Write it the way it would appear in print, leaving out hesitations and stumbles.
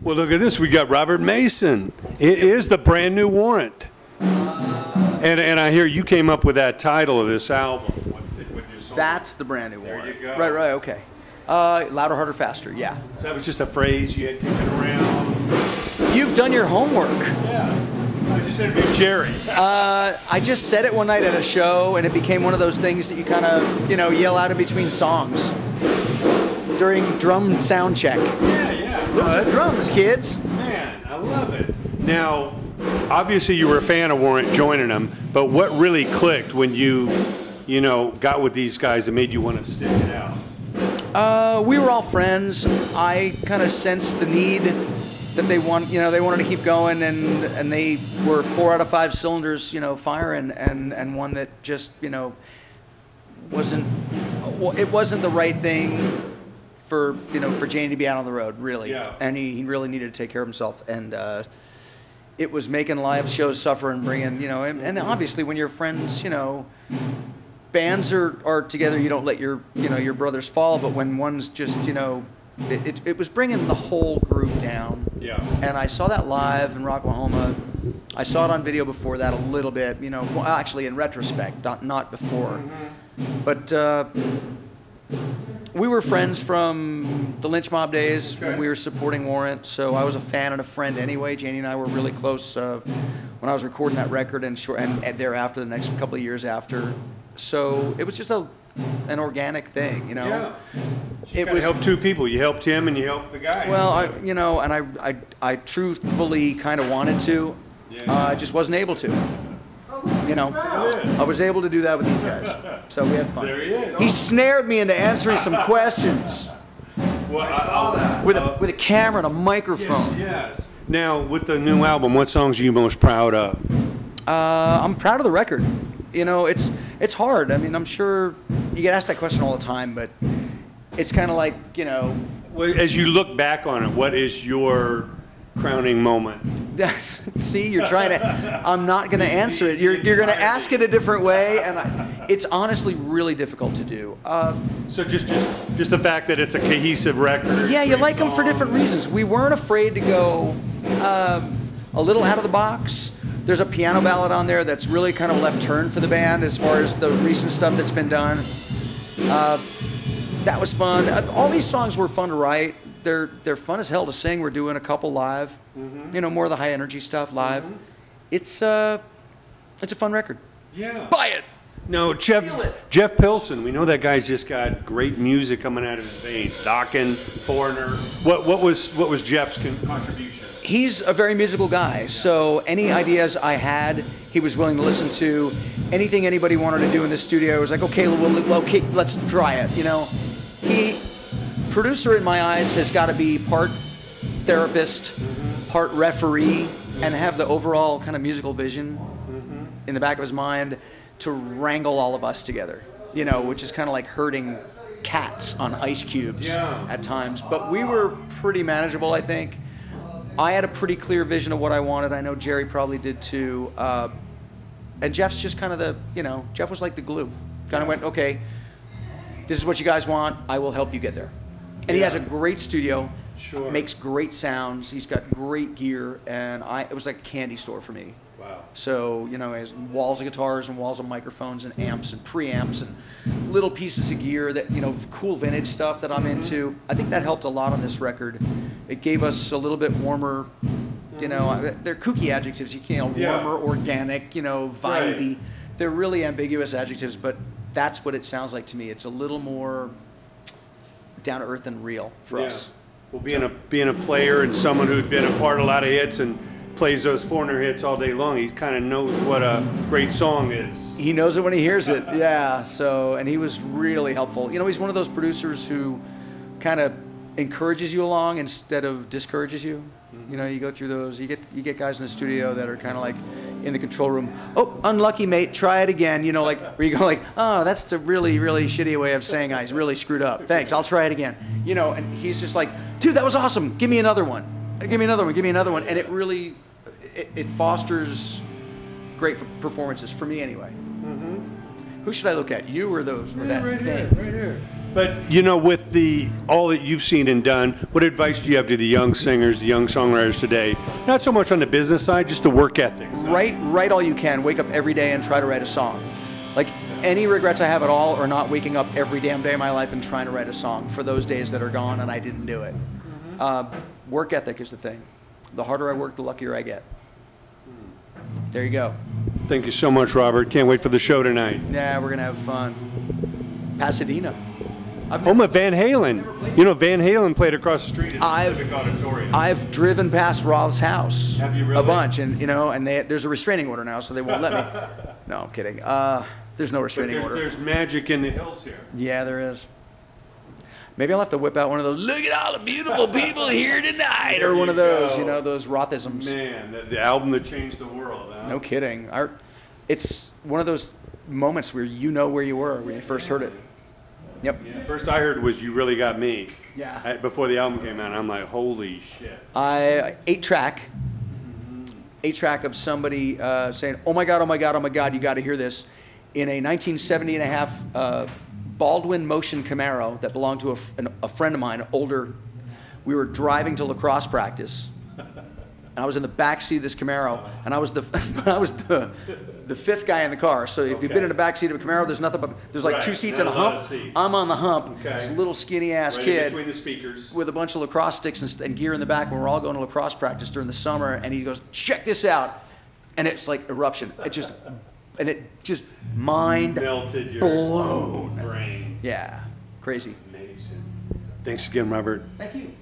Well, look at this. We got Robert Mason. It is the brand new Warrant. And I hear you came up with that title of this album. With your song. That's the brand new Warrant. Warrant. There you go. Right, okay. Louder, harder, faster, yeah. So that was just a phrase you had kicking around? You've done your homework. Yeah. I just said Big Jerry. I just said it one night at a show, and it became one of those things that you kind of, yell out in between songs during drum sound check. Yeah. Those are drums, kids. Man, I love it. Now, obviously you were a fan of Warrant joining them, but what really clicked when you got with these guys that made you want to stick it out? We were all friends. I kind of sensed the need that they wanted to keep going, and they were 4 out of 5 cylinders, firing, and one that just, wasn't the right thing for Jani to be out on the road, really. Yeah. And he really needed to take care of himself, and it was making live shows suffer and bringing, and obviously when you're friends, bands are together, you don't let your brothers fall, but when one's just, it was bringing the whole group down. Yeah. And I saw that live in Rocklahoma. I saw it on video before that a little bit, well, actually in retrospect, not before. But we were friends from the Lynch Mob days when we were supporting Warrant, so I was a fan and a friend anyway. Jani and I were really close when I was recording that record and thereafter, the next couple of years after. So it was just an organic thing, Yeah. It was help two people. You helped him and you helped the guy. Well, I truthfully kind of wanted to. I just wasn't able to. I was able to do that with these guys, so we had fun. There he is. He snared me into answering some questions. Well, I saw that. With a camera and a microphone. Yes. Now, with the new album, what songs are you most proud of? I'm proud of the record. It's hard. I mean, I'm sure you get asked that question all the time, but it's kind of like, Well, as you look back on it, what is your crowning moment? See, you're trying to. I'm not going to answer it. You're going to ask it a different way, and it's honestly really difficult to do. So just the fact that it's a cohesive record. Yeah, you like them for different reasons. We weren't afraid to go a little out of the box. There's a piano ballad on there that's really kind of left turn for the band as far as the recent stuff that's been done. That was fun. All these songs were fun to write. They're fun as hell to sing. We're doing a couple live. More of the high energy stuff live. It's a fun record. Yeah. Buy it. No, Jeff Pilson. We know that guy's just got great music coming out of his veins. Dokken, Foreigner. What was Jeff's contribution? He's a very musical guy, so any ideas I had, he was willing to listen to. Anything anybody wanted to do in the studio, was like, okay, let's try it. Producer in my eyes has got to be part therapist, part referee, and have the overall kind of musical vision in the back of his mind to wrangle all of us together, which is kind of like herding cats on ice cubes at times. But we were pretty manageable, I think. I had a pretty clear vision of what I wanted. I know Jerry probably did too. And Jeff's just kind of Jeff was like the glue. Kind of went, okay, this is what you guys want. I will help you get there. And he has a great studio, makes great sounds. He's got great gear, and it was like a candy store for me. Wow. So, he has walls of guitars and walls of microphones and amps and preamps and little pieces of gear that, cool vintage stuff that I'm into. I think that helped a lot on this record. It gave us a little bit warmer, they're kooky adjectives. You can't, warmer, organic, vibey. Right. They're really ambiguous adjectives, but that's what it sounds like to me. It's a little more down to earth and real for us. Well, being a player and someone who'd been a part of a lot of hits and plays those Foreigner hits all day long, he kind of knows what a great song is. He knows it when he hears it, yeah. So, and he was really helpful. He's one of those producers who kind of encourages you along instead of discourages you. You go through those. You get guys in the studio that are kind of like in the control room. Oh, unlucky mate, try it again. Where you go like, oh, that's a really, really shitty way of saying I really screwed up. Thanks, I'll try it again. And he's just like, dude, that was awesome. Give me another one. Give me another one. Give me another one. And it really, it fosters great performances for me anyway. Who should I look at? You or those or that right thing? Here, right here. But you know, with all that you've seen and done, what advice do you have to the young singers, the young songwriters today? Not so much on the business side, just the work ethic side. Write all you can. Wake up every day and try to write a song. Like, any regrets I have at all are not waking up every damn day of my life and trying to write a song for those days that are gone and I didn't do it. Work ethic is the thing. The harder I work, the luckier I get. There you go. Thank you so much, Robert. Can't wait for the show tonight. Yeah, we're going to have fun. Pasadena. Home of Van Halen. You know, Van Halen played across the street at the Civic Auditorium. I've driven past Roth's house. Have you really? A bunch, and you know, and there's a restraining order now, so they won't let me. No, I'm kidding. There's no restraining order. There's magic in the hills here. Yeah, there is. Maybe I'll have to whip out one of those, look at all the beautiful people here tonight, or one of those, you know, those Rothisms. Man, the album that changed the world. Huh? No kidding. It's one of those moments where you know where you were when you first heard it. Yep. Yeah, first I heard was You Really Got Me. Yeah. Before the album came out, I'm like, holy shit. 8-track of somebody saying, oh my God, oh my God, oh my God, you got to hear this, in a 1970 and a half Baldwin Motion Camaro that belonged to a friend of mine, older. We were driving to lacrosse practice. And I was in the back seat of this Camaro, and I was the fifth guy in the car. So if you've been in the back seat of a Camaro, there's nothing but there's like two seats and a hump. I'm on the hump. Okay. This little skinny ass kid between the speakers with a bunch of lacrosse sticks and gear in the back. When we're all going to lacrosse practice during the summer, and he goes, "Check this out," and it's like eruption. It just mind melted your blown brain. Yeah, crazy. Amazing. Thanks again, Robert. Thank you.